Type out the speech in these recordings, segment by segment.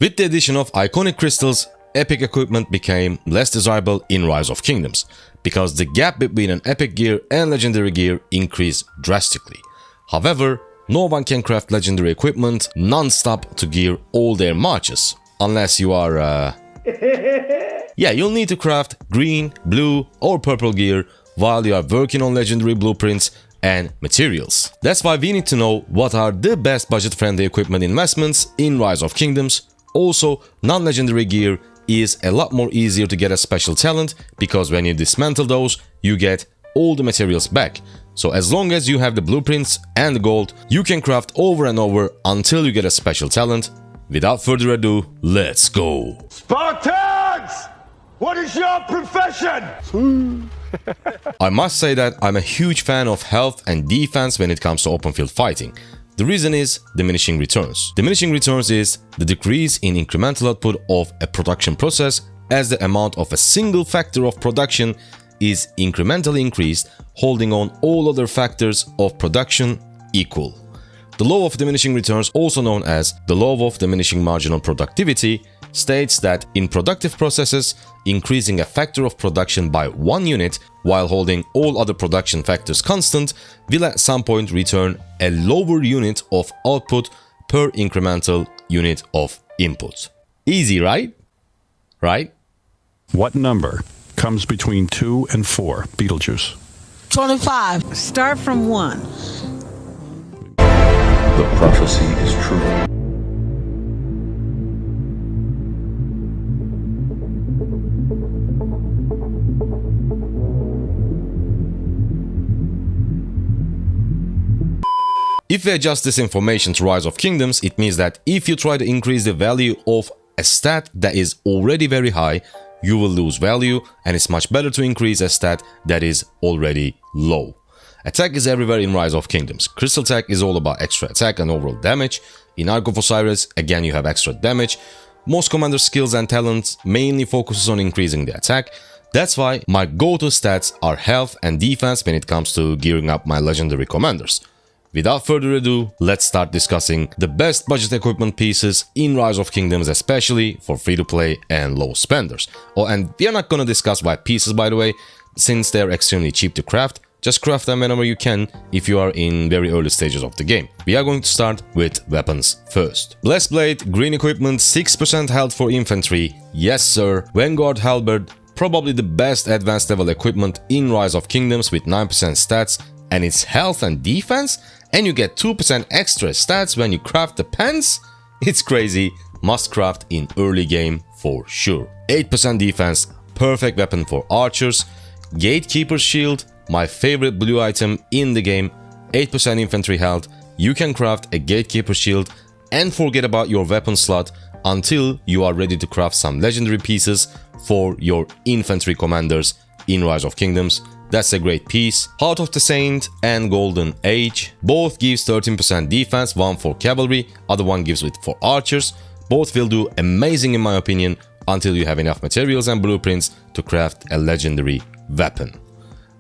With the addition of iconic crystals, epic equipment became less desirable in Rise of Kingdoms, because the gap between an epic gear and legendary gear increased drastically. However, no one can craft legendary equipment non-stop to gear all their marches, unless you are yeah, you'll need to craft green, blue or purple gear while you are working on legendary blueprints and materials. That's why we need to know what are the best budget-friendly equipment investments in Rise of Kingdoms. Also, non-legendary gear is a lot more easier to get a special talent, because when you dismantle those, you get all the materials back. So as long as you have the blueprints and the gold, you can craft over and over until you get a special talent. Without further ado, let's go! Spartans! What is your profession? I must say that I'm a huge fan of health and defense when it comes to open field fighting. The reason is diminishing returns. Diminishing returns is the decrease in incremental output of a production process as the amount of a single factor of production is incrementally increased, holding on all other factors of production equal. The law of diminishing returns, also known as the law of diminishing marginal productivity, states that in productive processes, increasing a factor of production by 1 unit while holding all other production factors constant will at some point return a lower unit of output per incremental unit of input. Easy, right? Right? What number comes between 2 and 4, Beetlejuice? 25. Start from 1. The prophecy is true. If we adjust this information to Rise of Kingdoms, it means that if you try to increase the value of a stat that is already very high, you will lose value, and it's much better to increase a stat that is already low. Attack is everywhere in Rise of Kingdoms. Crystal Attack is all about extra attack and overall damage. In Ark of Osiris, again you have extra damage. Most commander skills and talents mainly focuses on increasing the attack. That's why my go-to stats are health and defense when it comes to gearing up my legendary commanders. Without further ado, let's start discussing the best budget equipment pieces in Rise of Kingdoms, especially for free-to-play and low spenders. Oh, and we are not gonna discuss why pieces, by the way, since they're extremely cheap to craft. Just craft them whenever you can if you are in very early stages of the game. We are going to start with weapons first. Blessed Blade, green equipment, 6% health for infantry. Yes sir. Vanguard Halberd, probably the best advanced level equipment in Rise of Kingdoms with 9% stats, and it's health and defense, and you get 2% extra stats when you craft the pants? It's crazy. Must craft in early game for sure. 8% defense, perfect weapon for archers. Gatekeeper's Shield, my favorite blue item in the game. 8% infantry health. You can craft a Gatekeeper Shield and forget about your weapon slot until you are ready to craft some legendary pieces for your infantry commanders in Rise of Kingdoms. That's a great piece. Heart of the Saint and Golden Age. Both gives 13% defense, one for cavalry, other one gives it for archers. Both will do amazing in my opinion until you have enough materials and blueprints to craft a legendary weapon.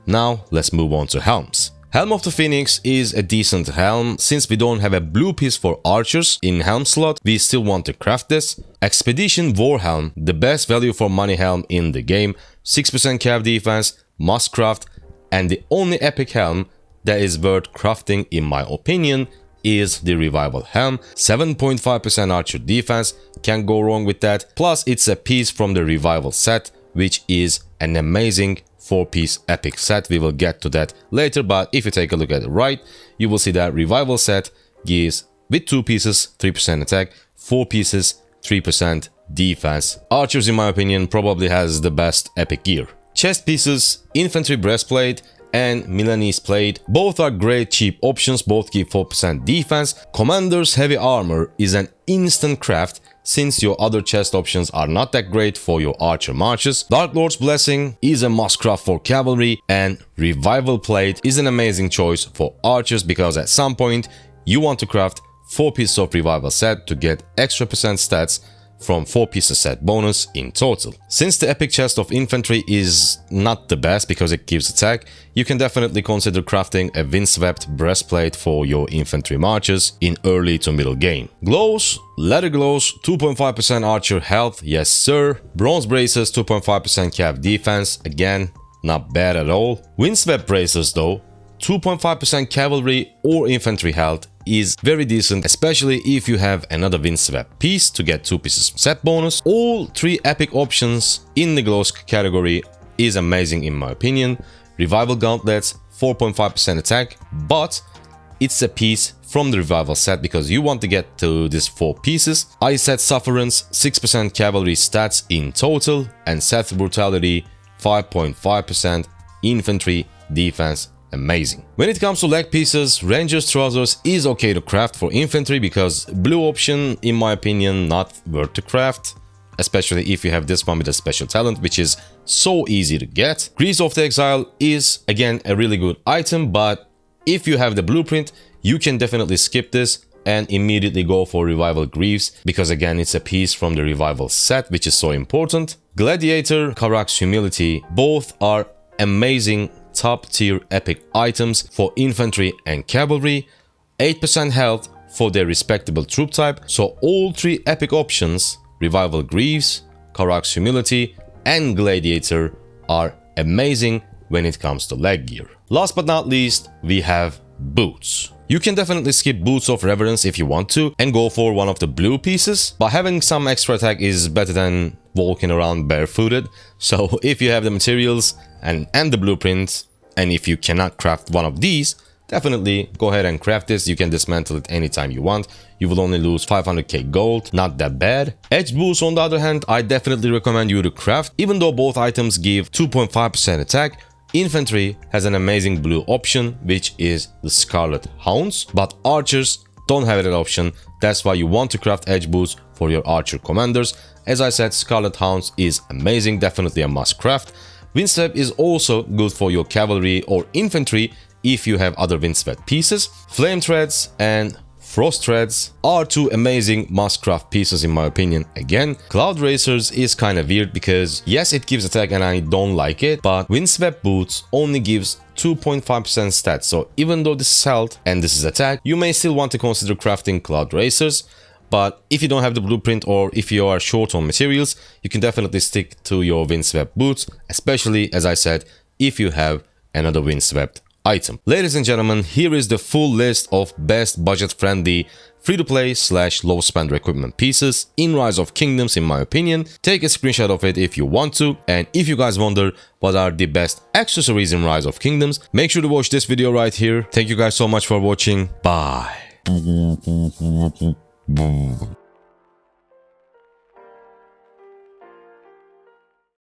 Now let's move on to helms. Helm of the Phoenix is a decent helm. Since we don't have a blue piece for archers in helm slot, we still want to craft this. Expedition War Helm, the best value for money helm in the game. 6% cav defense, must craft, and the only epic helm that is worth crafting in my opinion is the Revival Helm. 7.5% archer defense, can't go wrong with that. Plus it's a piece from the Revival set, which is an amazing 4-piece epic set. We will get to that later, but if you take a look at it right, you will see that Revival set gives with 2 pieces 3% attack, 4 pieces 3% defense. Archers in my opinion probably has the best epic gear. Chest pieces, infantry breastplate and Milanese plate, both are great cheap options, both give 4% defense. Commander's heavy armor is an instant craft since your other chest options are not that great for your archer marches. Dark Lord's Blessing is a must craft for cavalry, and Revival plate is an amazing choice for archers because at some point you want to craft 4 pieces of Revival set to get extra percent stats from 4 pieces set bonus in total. Since the epic chest of infantry is not the best because it gives attack, you can definitely consider crafting a windswept breastplate for your infantry marches in early to middle game. Gloves, leather gloves, 2.5% archer health, yes sir. Bronze braces, 2.5% cav defense, again, not bad at all. Windswept braces though, 2.5% cavalry or infantry health is very decent, especially if you have another windswept piece to get 2 pieces set bonus. All 3 epic options in the gloves category is amazing in my opinion. Revival gauntlets, 4.5% attack, but it's a piece from the revival set because you want to get to these 4 pieces. I set sufferance, 6% cavalry stats in total, and Seth brutality, 5.5% infantry defense. Amazing. When it comes to leg pieces, Ranger's trousers is okay to craft for infantry because blue option, in my opinion, not worth to craft, especially if you have this one with a special talent, which is so easy to get. Grease of the Exile is again a really good item, but if you have the blueprint, you can definitely skip this and immediately go for Revival Greaves because again it's a piece from the Revival set, which is so important. Gladiator, Karak's Humility, both are amazing top tier epic items for infantry and cavalry, 8% health for their respectable troop type. So all 3 epic options, Revival Greaves, Karak's Humility and Gladiator, are amazing when it comes to leg gear. Last but not least, we have boots. You can definitely skip Boots of Reverence if you want to and go for one of the blue pieces, but having some extra attack is better than walking around barefooted. So if you have the materials and the blueprint, and if you cannot craft one of these, definitely go ahead and craft this. You can dismantle it anytime you want. You will only lose 500k gold, not that bad. Edge boots on the other hand, I definitely recommend you to craft. Even though both items give 2.5% attack, infantry has an amazing blue option, which is the Scarlet Hounds, but archers don't have that option. That's why you want to craft edge boots for your archer commanders. As I said, Scarlet Hounds is amazing, definitely a must craft. Windswept is also good for your cavalry or infantry if you have other windswept pieces. Flame Threads and Frost Threads are 2 amazing must-craft pieces in my opinion. Again, Cloud Racers is kinda weird because yes, it gives attack and I don't like it, but Windswept Boots only gives 2.5% stats, so even though this is health and this is attack, you may still want to consider crafting Cloud Racers. But if you don't have the blueprint or if you are short on materials, you can definitely stick to your windswept boots, especially, as I said, if you have another windswept item. Ladies and gentlemen, here is the full list of best budget-friendly free-to-play / low spender equipment pieces in Rise of Kingdoms in my opinion. Take a screenshot of it if you want to, and if you guys wonder what are the best accessories in Rise of Kingdoms, make sure to watch this video right here. Thank you guys so much for watching. Bye.